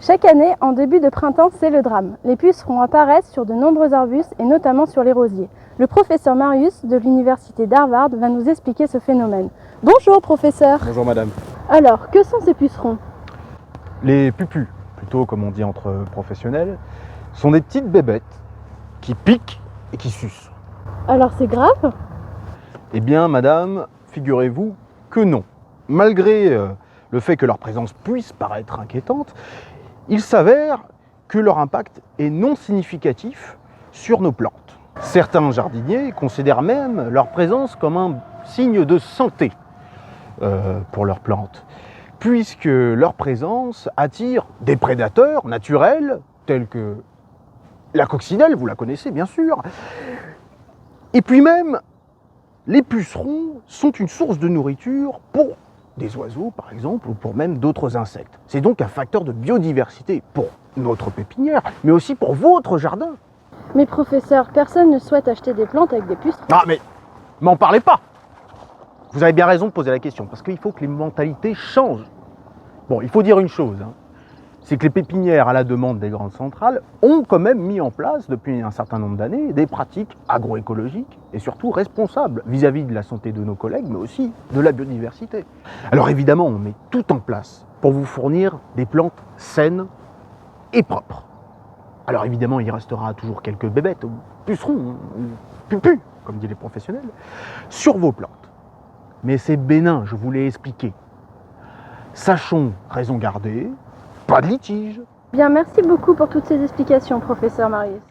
Chaque année, en début de printemps, c'est le drame. Les pucerons apparaissent sur de nombreux arbustes et notamment sur les rosiers. Le professeur Marius de l'université d'Harvard va nous expliquer ce phénomène. Bonjour professeur. Bonjour madame. Alors, que sont ces pucerons? Les pupus, plutôt comme on dit entre professionnels, sont des petites bébêtes qui piquent et qui sucent. Alors c'est grave? Eh bien madame, figurez-vous que non. Malgré le fait que leur présence puisse paraître inquiétante, il s'avère que leur impact est non significatif sur nos plantes. Certains jardiniers considèrent même leur présence comme un signe de santé pour leurs plantes, puisque leur présence attire des prédateurs naturels tels que la coccinelle, vous la connaissez bien sûr, et puis même les pucerons sont une source de nourriture pour des oiseaux par exemple, ou pour même d'autres insectes. C'est donc un facteur de biodiversité pour notre pépinière, mais aussi pour votre jardin. Mais professeur, personne ne souhaite acheter des plantes avec des pucerons. Ah mais m'en parlez pas. Vous avez bien raison de poser la question, parce qu'il faut que les mentalités changent. Bon, il faut dire une chose, c'est que les pépinières à la demande des grandes centrales ont quand même mis en place depuis un certain nombre d'années des pratiques agroécologiques et surtout responsables vis-à-vis de la santé de nos collègues, mais aussi de la biodiversité. Alors évidemment, on met tout en place pour vous fournir des plantes saines et propres. Alors évidemment, il restera toujours quelques bébêtes, ou pucerons, ou pupus, comme disent les professionnels, sur vos plantes. Mais c'est bénin, je vous l'ai expliqué. Sachons raison garder, pas de litige. Bien, merci beaucoup pour toutes ces explications, professeur Marius.